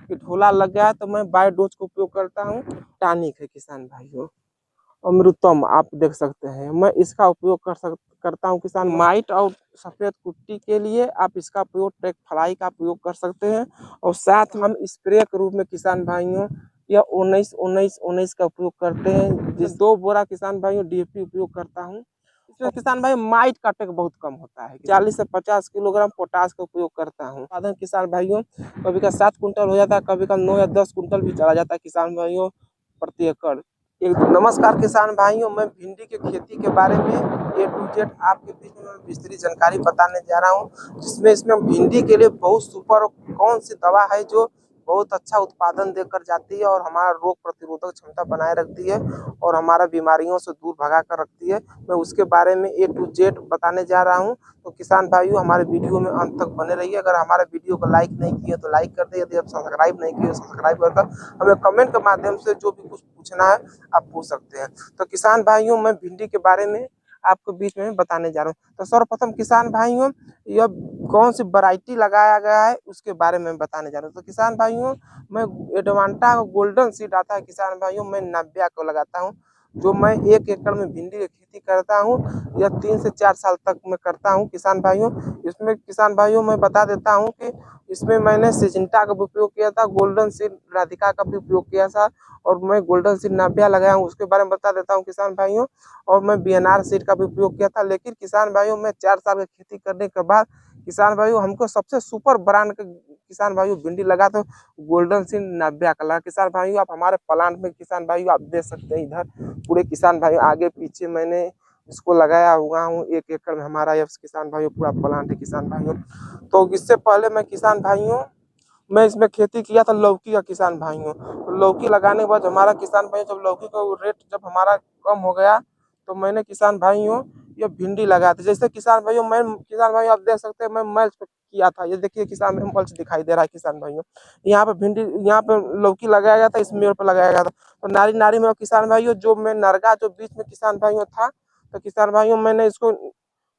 कि ढोला लग गया है तो मैं बायोडोज का उपयोग करता हूँ। टॉनिक है किसान भाइयों, अमृतम आप देख सकते हैं, मैं इसका उपयोग करता हूँ किसान। माइट और सफेद कुट्टी के लिए आप इसका उपयोग ट्रैक फ्लाई का उपयोग कर सकते हैं। और साथ हम स्प्रे के रूप में किसान भाइयों या 19-19-19 का उपयोग करते हैं, जिस 2 बोरा किसान भाइयों डीएपी उपयोग करता हूँ। इसमें किसान भाई माइट का अटैक बहुत कम होता है। 40 से 50 किलोग्राम पोटास का उपयोग करता हूँ। उत्पादन किसान भाइयों कभी का 7 कुंटल हो जाता है, कभी का 9 या 10 कुंटल भी चला जाता है किसान भाइयों प्रति एकड़। नमस्कार किसान भाइयों, मैं भिंडी की खेती के बारे में A to Z आपके बीच में विस्तृत जानकारी बताने जा रहा हूँ, जिसमें इसमें भिंडी के लिए बहुत सुपर कौन सी दवा है जो बहुत अच्छा उत्पादन देकर जाती है और हमारा रोग प्रतिरोधक क्षमता बनाए रखती है और हमारा बीमारियों से दूर भगा कर रखती है। मैं उसके बारे में A to Z बताने जा रहा हूँ। तो किसान भाइयों हमारे वीडियो में अंत तक बने रहिए। अगर हमारे वीडियो को लाइक नहीं किए तो लाइक कर दे, यदि आप सब्सक्राइब नहीं किए सब्सक्राइब कर हमें कमेंट के माध्यम से जो भी कुछ पूछना है आप पूछ सकते हैं। तो किसान भाइयों मैं भिंडी के बारे में आपको बीच में बताने जा रहा हूँ। तो सर्वप्रथम किसान भाइयों यह कौन सी वैरायटी लगाया गया है उसके बारे में बताने जा रहा हूँ। तो किसान भाइयों मैं एडवांटा गोल्डन सीड आता है किसान भाइयों, मैं 90 को लगाता हूँ, जो मैं 1 एकड़ में भिंडी की खेती करता हूँ। यह 3 से 4 साल तक मैं करता हूँ किसान भाइयों। इसमें किसान भाइयों मैं बता देता हूँ कि इसमें मैंने सिजिंटा का भी उपयोग किया था, गोल्डन सीड राधिका का भी उपयोग किया था और मैं गोल्डन सीड 90 लगाया हूँ, उसके बारे में बता देता हूँ किसान भाइयों। और मैं बीएनआर सीड का भी उपयोग किया था। लेकिन किसान भाइयों मैं 4 साल की खेती करने के बाद किसान भाइयों हमको सबसे सुपर ब्रांड का किसान भाइयों भिंडी लगा तो गोल्डन सीड 90 का लगा। किसान भाइयों आप हमारे प्लांट में किसान भाइयों आप देख सकते हैं, इधर पूरे किसान भाइयों आगे पीछे मैंने इसको लगाया हुआ हूँ। 1 एकड़ में हमारा यह किसान भाइयों पूरा प्लांट है किसान भाइयों। तो इससे पहले मैं किसान भाइयों मैं इसमें खेती किया था लौकी का किसान भाइयों। तो लौकी लगाने के बाद हमारा किसान भाइयों जब लौकी का रेट जब हमारा कम हो गया तो मैंने किसान भाइयों ये भिंडी लगाया था। जैसे किसान भाइयों मैं किसान भाइयों आप देख सकते हैं मैं मल्च किया था, ये देखिए किसान भाई मल्च दिखाई दे रहा है किसान भाइयों। यहाँ पे भिंडी यहाँ पे लौकी लगाया गया था, इस मेड़ पर लगाया गया था। तो नारी नारी में किसान भाइयों जो मैं नरगा जो बीच में किसान भाइयों था, तो किसान भाइयों मैंने इसको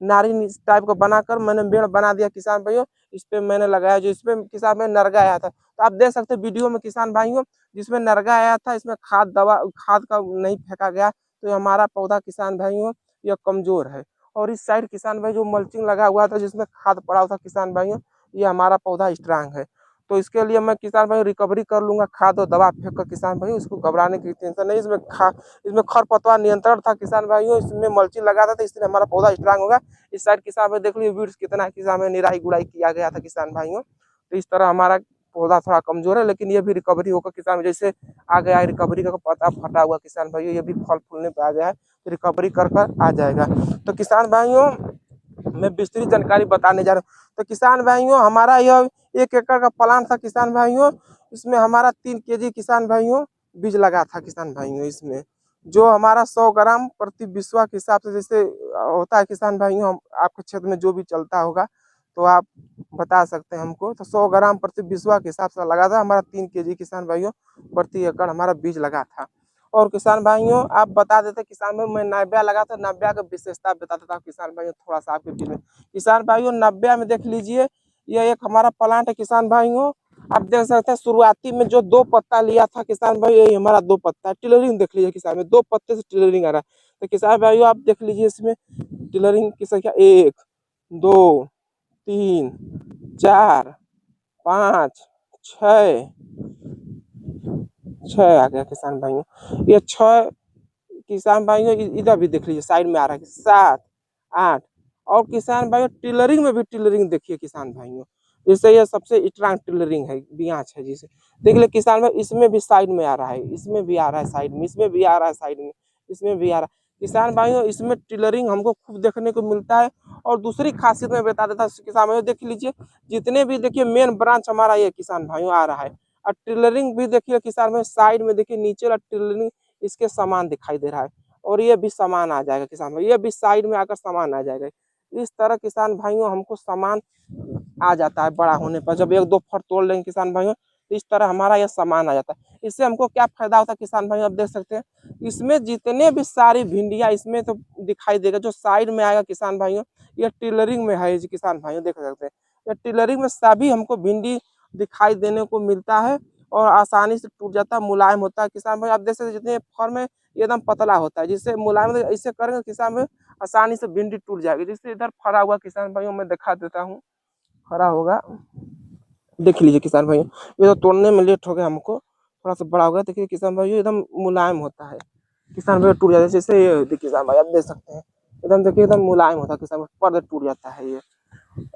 नारी टाइप का बनाकर मैंने पेड़ बना दिया किसान भाइयों। इस पे मैंने लगाया जो इसमें किसान में नरगा आया था। तो आप देख सकते हैं वीडियो में किसान भाइयों जिसमें नरगा आया था, इसमें खाद दवा खाद का नहीं फेंका गया, तो हमारा पौधा किसान भाइयों यह कमजोर है। और इस साइड किसान भाई जो मल्चिंग लगा हुआ था जिसमें खाद पड़ा हुआ था किसान भाइयों, ये हमारा पौधा स्ट्रांग है। तो इसके लिए मैं किसान भाई रिकवरी कर लूंगा खाद और दवा फेंक कर किसान भाई, इसको घबराने की टेंशन नहीं। इसमें खरपतवार नियंत्रण था किसान भाइयों, इसमें मल्चिंग लगा था, इसलिए हमारा पौधा स्ट्रांग होगा। इस साइड किसान भाई देख लीजिए वीड्स कितना किसान में निराई गुड़ाई किया गया था किसान भाइयों। तो इस तरह हमारा पौधा थोड़ा कमजोर है, लेकिन ये भी रिकवरी होकर किसान जैसे आ गया है रिकवरी का पत्ता फटा हुआ किसान भाइयों, ये भी फल फूलने पे आ गया है, तो रिकवरी कर आ जाएगा। तो किसान भाइयों मैं विस्तृत जानकारी बताने जा रहा हूँ। तो किसान भाइयों हमारा यह 1 एकड़ का प्लांट था किसान भाइयों, इसमें हमारा 3 केजी किसान भाइयों बीज लगा था किसान भाइयों। इसमें जो हमारा 100 ग्राम प्रति बिस्वा के हिसाब से जैसे होता है किसान भाइयों, आपके क्षेत्र में जो भी चलता होगा तो आप बता सकते हैं हमको। तो 100 ग्राम प्रति बिस्वा के हिसाब से लगा था हमारा 3 केजी किसान भाइयों प्रति एकड़ हमारा बीज लगा था। और किसान भाइयों आप बता देते किसान भाई मैं 90 लगा था, 90 का विशेषता बता देता हूँ किसान भाइयों थोड़ा सा आपके बीच में। किसान भाइयों 90 में देख लीजिए यह एक हमारा प्लांट है किसान भाइयों। आप देख सकते हैं शुरुआती में जो 2 पत्ता लिया था किसान भाई, यही हमारा 2 पत्ता है। टिलरिंग देख लीजिए किसान में 2 पत्ते से टिलरिंग आ रहा है। तो किसान भाइयों आप देख लीजिए इसमें टिलरिंग की संख्या 1 2 3 4 5 6 आ गया किसान भाइयों। ये 6 किसान भाइयों इधर भी देख लीजिए साइड में आ रहा है 7 8। और किसान भाइयों टिलरिंग में भी टिलरिंग देखिए किसान भाइयों, जैसे ये सबसे स्ट्रांग टिलरिंग है बियाछ है जिसे देख ले किसान भाई, इसमें भी साइड में आ रहा है, इसमें भी आ रहा है साइड में, इसमें भी आ रहा है साइड में, इसमें भी आ रहा है किसान भाइयों। इसमें टिलरिंग हमको खूब देखने को मिलता है। और दूसरी खासियत मैं बता देता किसान भाइयों देख लीजिए जितने भी देखिए मेन ब्रांच हमारा ये किसान भाइयों आ रहा है। और टिलरिंग भी देखिए किसान भाई साइड में देखिए नीचे वाला टिलरिंग इसके समान दिखाई दे रहा है, और ये भी सामान आ जाएगा किसान भाई, ये भी साइड में आकर सामान आ जाएगा। इस तरह किसान भाइयों हमको सामान आ जाता है बड़ा होने पर, जब 1-2 फट तोड़ लेंगे किसान भाइयों तो इस तरह हमारा यह सामान आ जाता है। इससे हमको क्या फायदा होता है किसान भाइयों आप देख सकते हैं, इसमें जितने भी सारी भिंडियाँ इसमें तो दिखाई देगा, जो साइड में आएगा किसान भाइयों ये टिलरिंग में है किसान भाइयों देख सकते हैं। ये टिलरिंग में सभी हमको भिंडी दिखाई देने को मिलता है। और आसानी से टूट जाता है, मुलायम होता है किसान भाई। आप देख सकते जितने फर में एकदम पतला होता है, जिससे मुलायम ऐसे करेंगे किसान भाई आसानी से भिंडी टूट जाएगी। जिससे इधर फरा हुआ किसान भाइयों मैं दिखा देता हूँ, फरा होगा, देख लीजिए किसान भाइयों। ये तो तोड़ने में लेट हो गया हमको, थोड़ा सा बड़ा हो गया। देखिए किसान भाइयों एकदम मुलायम होता है किसान भाई, टूट जाता है जैसे ये देखिए किसान भाई, आप देख सकते हैं एकदम, देखिए एकदम मुलायम होता है किसान भाई, पर टूट जाता है ये।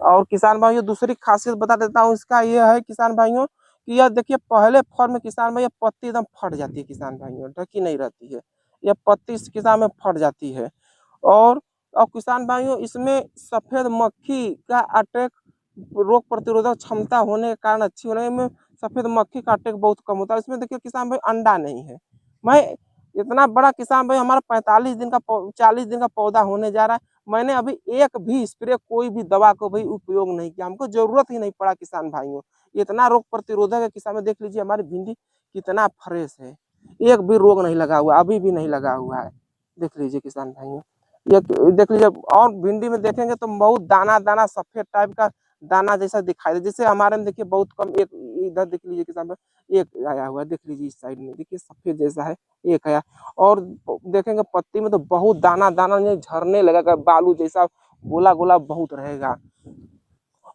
और किसान भाइयों दूसरी खासियत बता देता हूँ इसका, ये है किसान भाइयों कि यह देखिए पहले फर में किसान भाई पत्ती एकदम फट जाती है किसान भाइयों, ढकी नहीं रहती है, यह पत्ती इस किसान में फट जाती है। और और किसान भाइयों इसमें सफेद मक्खी का अटैक, रोग प्रतिरोधक क्षमता होने के कारण अच्छी होने में सफेद मक्खी का अटैक बहुत कम होता है। इसमें देखिए किसान भाई अंडा नहीं है। मैं इतना बड़ा किसान भाई, हमारा 45 दिन का 40 दिन का पौधा होने जा रहा है, मैंने अभी एक भी स्प्रे कोई भी दवा को भी उपयोग नहीं किया, हमको जरूरत ही नहीं पड़ा किसान भाइयों। इतना रोग प्रतिरोधक है किसान में, देख लीजिए हमारी भिंडी कितना फ्रेश है, एक भी रोग नहीं लगा हुआ, अभी भी नहीं लगा हुआ है, देख लीजिए किसान भाइयों। ये देख लीजिए, और भिंडी में देखेंगे तो बहुत दाना दाना सफेद टाइप का दाना जैसा दिखाई दे, जिससे हमारे में देखिए बहुत कम, एक इधर देख लीजिए किसान भाई एक आया हुआ है, देख लीजिए इस साइड में देखिए सफेद जैसा है एक आया। और देखेंगे पत्ती में तो बहुत दाना दाना झरने लगेगा, बालू जैसा गोला गोला बहुत रहेगा।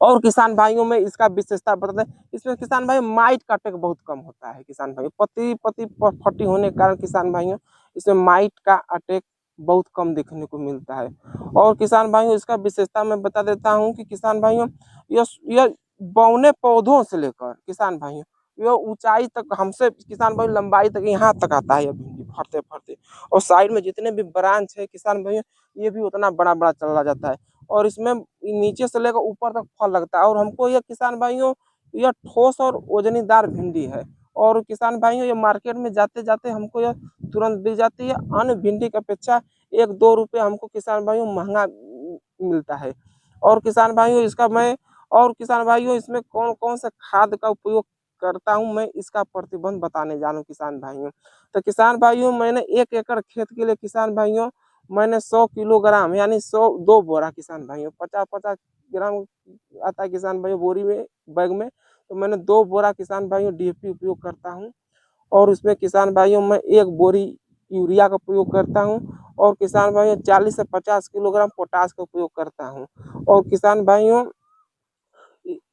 और किसान भाइयों में इसका विशेषता बताते हैं, इसमें किसान भाई माइट का अटैक बहुत कम होता है किसान भाई, पत्ती पत्ती फटी होने के कारण किसान भाइयों इसमें माइट का अटैक बहुत कम देखने को मिलता है। और किसान भाइयों इसका विशेषता मैं बता देता हूँ कि किसान भाइयों यह बौने पौधों से लेकर किसान भाइयों यह ऊंचाई तक हमसे किसान भाई लंबाई तक यहाँ तक आता है, यह भिंडी फरते फरते। और साइड में जितने भी ब्रांच है किसान भाइयों ये भी उतना बड़ा बड़ा चला जाता है। और इसमें नीचे से लेकर ऊपर तक फल लगता है। और हमको यह किसान भाइयों यह ठोस और वजनीदार भिंडी है। और किसान भाइयों ये मार्केट में जाते जाते हमको यह तुरंत बिक जाती है, अन्य भिंडी की अपेक्षा 1-2 रुपये हमको किसान भाइयों महंगा मिलता है। और किसान भाइयों इसका मैं, और किसान भाइयों इसमें कौन कौन सा खाद का उपयोग करता हूँ मैं, इसका प्रतिबंध बताने जा रहा हूँ किसान भाइयों। तो किसान भाइयों मैंने 1 एकड़ खेत के लिए किसान भाइयों मैंने 100 किलोग्राम यानी 2 बोरा किसान भाइयों 50-50 ग्राम आता है किसान भाइयों बोरी में, बैग में। तो मैंने 2 बोरा किसान भाइयों डीएपी उपयोग करता हूँ। और उसमें किसान भाइयों मैं 1 बोरी यूरिया का उपयोग करता हूँ। और किसान भाइयों 40 से 50 किलोग्राम पोटास का उपयोग करता हूँ। और किसान भाइयों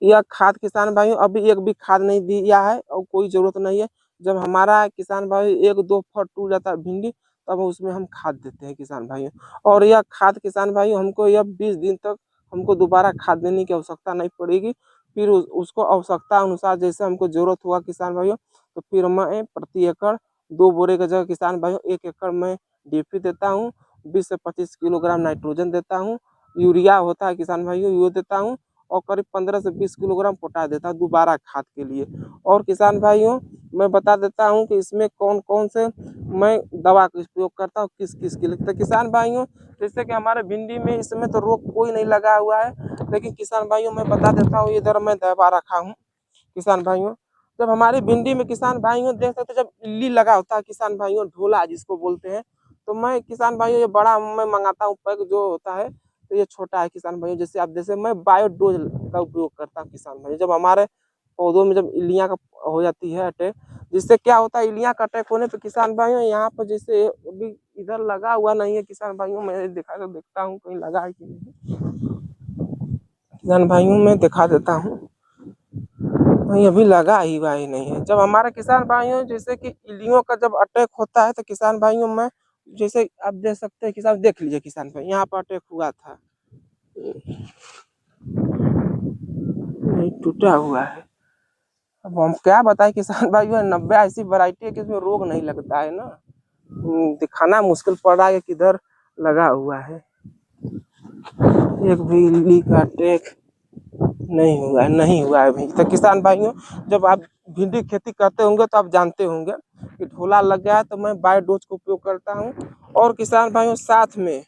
यह खाद किसान भाइयों अभी एक भी खाद नहीं दिया है और कोई जरूरत नहीं है। जब हमारा किसान भाई 1-2 फट टूट जाता है भिंडी, तब उसमें हम खाद देते हैं किसान भाइयों। और यह खाद किसान भाइयों हमको यह 20 दिन तक हमको दोबारा खाद देने की आवश्यकता नहीं पड़ेगी। फिर उसको आवश्यकता अनुसार जैसे हमको जरूरत हुआ किसान भाइयों, तो फिर मैं प्रति एकड़ 2 बोरे की जगह किसान भाइयों 1 एकड़ में डीएपी देता हूँ, 20 से 25 किलोग्राम नाइट्रोजन देता हूँ, यूरिया होता है किसान भाइयों ये देता हूँ, और करीब 15 से 20 किलोग्राम पोटाश देता हूँ दोबारा खाद के लिए। और किसान भाइयों मैं बता देता हूँ कि इसमें कौन कौन से मैं दवा का उपयोग करता हूँ किस किस के लिए। तो किसान भाइयों जैसे कि हमारे भिंडी में इस समय तो रोग कोई नहीं लगा हुआ है, लेकिन किसान भाइयों मैं बता देता हूँ इधर मैं दवा रखा हूँ किसान भाइयों। जब हमारी भिंडी में किसान भाइयों देख सकते जब इल्ली लगा होता है किसान भाइयों, ढोला जिसको बोलते हैं, तो मैं किसान भाइयों ये बड़ा मैं मंगाता हूँ पैक जो होता है, तो ये छोटा है किसान भाइयों। जैसे आप जैसे मैं बायोडोज का उपयोग करता हूँ किसान भाई, जब हमारे पौधों में जब इल्लियाँ का हो जाती है अटैक, जिससे क्या होता है इल्लियाँ का अटैक होने पे किसान भाइयों यहाँ पर जैसे अभी इधर लगा हुआ नहीं है किसान भाइयों, मैं दिखा कर देखता हूँ कहीं लगा है कि नहीं किसान भाइयों, मैं दिखा देता हूँ नहीं अभी लगा ही हुआ ही नहीं है। जब हमारे किसान भाइयों जैसे कि इल्लियों का जब अटैक होता है तो किसान भाइयों में जैसे आप देख सकते हैं किसान, देख लीजिए किसान भाई यहाँ पर अटैक हुआ था, नहीं टूटा हुआ है। अब हम क्या बताएं किसान भाइयों, 90 ऐसी वैरायटी है कि इसमें रोग नहीं लगता है ना, दिखाना मुश्किल पड़ रहा है कि किधर लगा हुआ है। एक भी इल्ली का अटैक नहीं हुआ है भाई। तो किसान भाइयों जब आप भिंडी खेती करते होंगे तो आप जानते होंगे कि ढोला लग गया है, तो मैं बायोडोज का उपयोग करता हूँ। और किसान भाइयों साथ में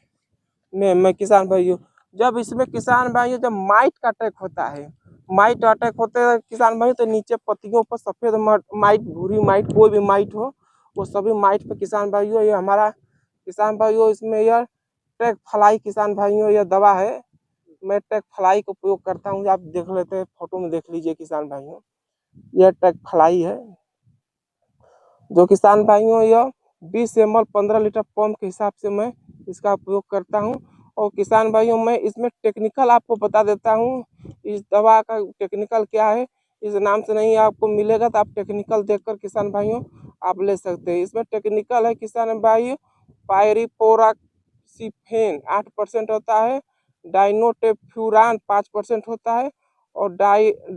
मैं किसान भाइयों जब इसमें किसान भाइयों जब माइट का अटैक होता है, माइट अटैक होते हैं किसान भाइयों, तो नीचे पत्तियों पर सफेद माइट, भूरी माइट, कोई भी माइट हो, वो सभी माइट पे किसान भाइयों ये हमारा किसान भाइयों इसमें यह टेक फ्लाई किसान भाइयों यह दवा है, मैं टेक फ्लाई का उपयोग करता हूँ। आप देख लेते हैं फोटो में देख लीजिए किसान भाइयों, यह टेक फ्लाई है, जो किसान भाइयों यह 20 ml 15 लीटर पंप के हिसाब से मैं इसका उपयोग करता हूँ। और किसान भाइयों मैं इसमें टेक्निकल आपको बता देता हूँ, इस दवा का टेक्निकल क्या है, इस नाम से नहीं आपको मिलेगा, तो आप टेक्निकल देखकर किसान भाइयों आप ले सकते हैं। इसमें टेक्निकल है किसान भाइयों, पायरिपोराक्सीफेन 8% होता है, डाइनोटेफ्यूरान 5% होता है, और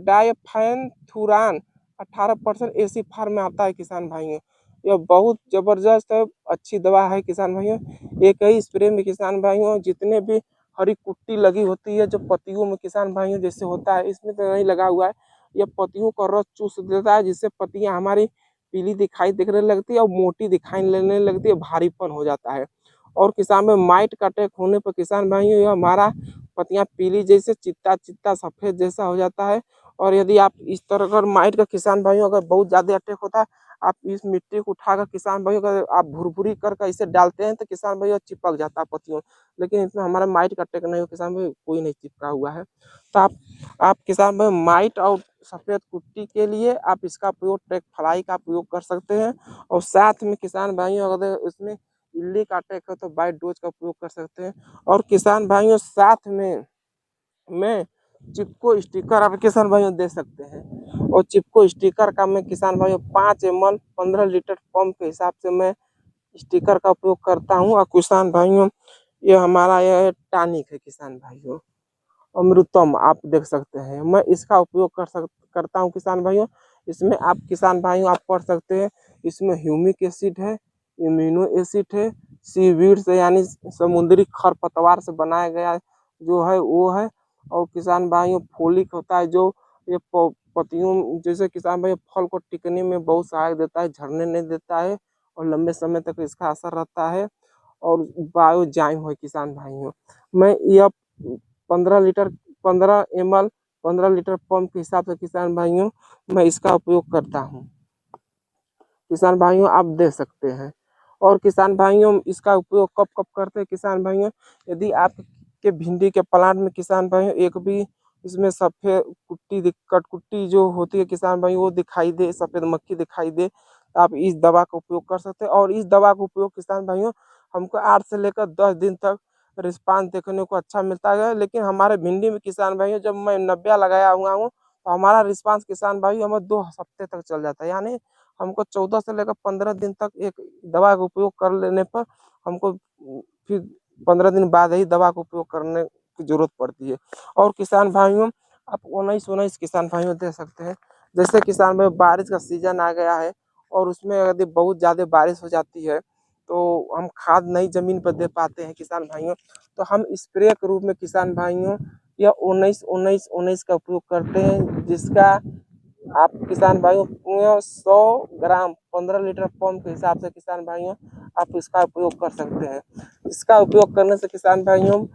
डायफेनथुरान 18% एसी फार्म में आता है किसान भाइयों। यह बहुत ज़बरदस्त है, अच्छी दवा है किसान भाइयों। एक ही स्प्रे में किसान भाइयों जितने भी हरी कुट्टी लगी होती है, जो पत्तियों में किसान भाइयों जैसे होता है, इसमें तो नहीं लगा हुआ है, यह पत्तियों का रस चूस देता है, जिससे पत्तियां हमारी पीली दिखाई दिखने लगती है और मोटी दिखाई लेने लगती है, भारीपन हो जाता है। और किसान में माइट का अटैक होने पर किसान भाइयों यह हमारा पत्तियां पीली जैसे चित्ता चित्ता सफ़ेद जैसा हो जाता है। और यदि आप इस तरह अगर माइट का किसान भाइयों अगर बहुत ज़्यादा अटैक होता है, आप इस मिट्टी को उठाकर किसान भाइयों अगर आप भुरभुरी कर इसे डालते हैं, तो किसान भाइयों चिपक जाता है पत्तियों। लेकिन इसमें हमारा माइट का अटैक नहीं हो, किसान भाई कोई नहीं चिपका हुआ है। तो आप किसान भाई माइट और सफ़ेद कुट्टी के लिए आप इसका प्रयोग ट्रैक फ्लाई का प्रयोग कर सकते हैं। और साथ में किसान भाइयों अगर उसमें इल्ली का अटैक है तो बाइट डोज का उपयोग कर सकते हैं। और किसान भाइयों साथ में चिपको स्टिकर आप किसान भाइयों दे सकते हैं। और चिपको स्टिकर का मैं किसान भाइयों 5 ml 15 लीटर पंप के हिसाब से मैं स्टिकर का उपयोग करता हूँ। और किसान भाइयों ये हमारा यह टॉनिक है किसान भाइयों, अमृतम आप देख सकते हैं, मैं इसका उपयोग करता हूँ किसान भाइयों। इसमें आप किसान भाइयों आप पढ़ सकते हैं, इसमें ह्यूमिक एसिड है, इम्यूनो एसिड है, सीवीड से यानी समुद्री खरपतवार से बनाया गया जो है वो है। और किसान भाइयों फोलिक होता है, जो ये पत्तियों जैसे किसान भाई फल को टिकने में बहुत सहायक देता है, झड़ने नहीं देता है और लंबे समय तक इसका असर रहता है। और बायोजाइम है किसान भाइयों, मैं यह 15 ml 15 लीटर पंप के हिसाब से किसान भाइयों मैं इसका उपयोग करता हूँ। किसान भाइयों आप दे सकते हैं। और किसान भाइयों इसका उपयोग कब कब करते हैं किसान भाइयों, यदि आपके भिंडी के प्लांट में किसान भाइयों एक भी इसमें सफ़ेद कुट्टी कटकुट्टी जो होती है किसान भाइयों वो दिखाई दे, सफ़ेद मक्खी दिखाई दे, तो आप इस दवा का उपयोग कर सकते हैं। और इस दवा का उपयोग किसान भाइयों हमको 8 से लेकर 10 दिन तक रिस्पांस देखने को अच्छा मिलता है। लेकिन हमारे भिंडी में किसान भाइयों जब मैं नब्बे लगाया हुआ हूँ, तो हमारा रिस्पांस किसान भाइयों हमें 2 हफ्ते तक चल जाता है। यानी हमको 14 से लेकर 15 दिन तक एक दवा का उपयोग कर लेने पर हमको फिर 15 दिन बाद ही दवा का उपयोग करने की ज़रूरत पड़ती है। और किसान भाइयों आप 19-19 किसान भाइयों दे सकते हैं। जैसे किसान भाई बारिश का सीजन आ गया है और उसमें यदि बहुत ज़्यादा बारिश हो जाती है, तो हम खाद नई ज़मीन पर दे पाते हैं किसान भाइयों, तो हम स्प्रे के रूप में किसान भाइयों या 19-19-19 का उपयोग करते हैं, जिसका आप किसान भाइयों 100 ग्राम 15 लीटर पंप के हिसाब से किसान भाइयों आप इसका उपयोग कर सकते हैं। इसका उपयोग करने से किसान भाइयों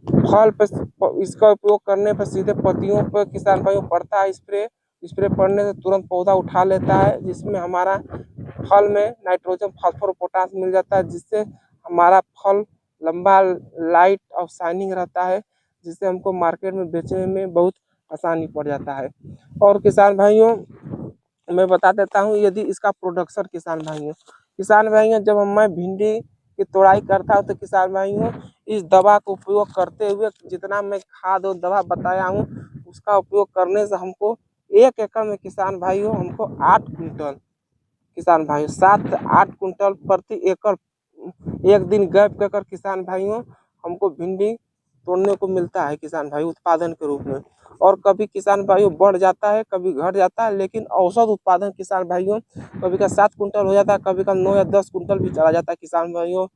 फल पर इसका उपयोग करने पर सीधे पत्तियों पर किसान भाइयों पड़ता है स्प्रे, स्प्रे पड़ने से तुरंत पौधा उठा लेता है, जिसमें हमारा फल में नाइट्रोजन फास्फोरस पोटास मिल जाता है, जिससे हमारा फल लंबा लाइट और शाइनिंग रहता है, जिससे हमको मार्केट में बेचने में बहुत आसानी पड़ जाता है। और किसान भाइयों मैं बता देता हूँ यदि इसका प्रोडक्शन किसान भाइयों जब मैं भिंडी की तोड़ाई करता हूँ, तो किसान भाइयों इस दवा का उपयोग करते हुए जितना मैं खाद और दवा बताया हूँ उसका उपयोग करने से हमको 1 एकड़ में किसान भाइयों हमको 8 कुंटल किसान भाइयों 7-8 कुंटल प्रति एकड़ एक दिन गैप कर किसान भाइयों हमको भिंडी तोड़ने को मिलता है किसान भाई उत्पादन के रूप में। और कभी किसान भाइयों बढ़ जाता है, कभी घट जाता है, लेकिन औसत उत्पादन किसान भाइयों कभी का 7 कुंटल हो जाता है, कभी का 9 या 10 कुंटल भी चला जाता है किसान भाइयों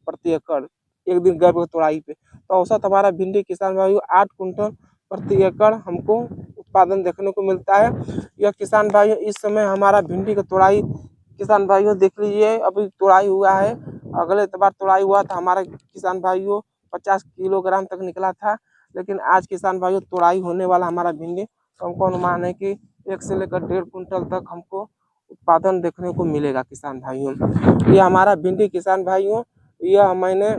प्रति एकड़ एक दिन गैप तोड़ाई पे। तो औसत हमारा भिंडी किसान भाइयों 8 कुंटल प्रति एकड़ हमको उत्पादन देखने को मिलता है। यह किसान भाइयों इस समय हमारा भिंडी का तोड़ाई किसान भाइयों देख लीजिए अभी तोड़ाई हुआ है, अगले बार तोड़ाई हुआ था हमारा किसान भाइयों 50 किलोग्राम तक निकला था, लेकिन आज किसान भाइयों तोड़ाई होने वाला हमारा भिंडी, तो हमको अनुमान है कि 1 से लेकर 1.5 कुंटल तक हमको उत्पादन देखने को मिलेगा किसान भाइयों। ये हमारा भिंडी किसान भाइयों यह मैंने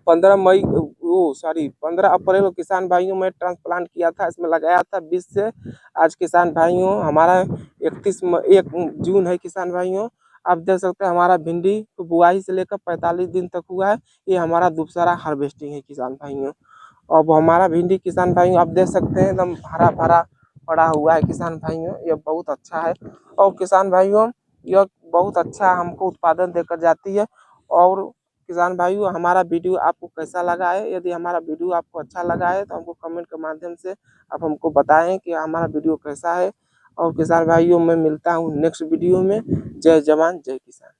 15 मई वो सॉरी 15 अप्रैल को किसान भाइयों में ट्रांसप्लांट किया था, इसमें लगाया था 20 से। आज किसान भाइयों हमारा 1 जून है किसान भाइयों। आप देख सकते हैं हमारा भिंडी को बुआई से लेकर 45 दिन तक हुआ है। ये हमारा दूसरा हार्वेस्टिंग है किसान भाइयों। अब हमारा भिंडी किसान भाइयों आप देख सकते हैं एकदम हरा भरा पड़ा हुआ है किसान भाइयों, ये बहुत अच्छा है। और किसान भाइयों यह बहुत अच्छा हमको उत्पादन देकर जाती है। और किसान भाइयों हमारा वीडियो आपको कैसा लगा है? यदि हमारा वीडियो आपको अच्छा लगा है तो हमको कमेंट के माध्यम से आप हमको बताएं कि हमारा वीडियो कैसा है। और किसान भाइयों मैं मिलता हूँ नेक्स्ट वीडियो में। जय जवान जय किसान।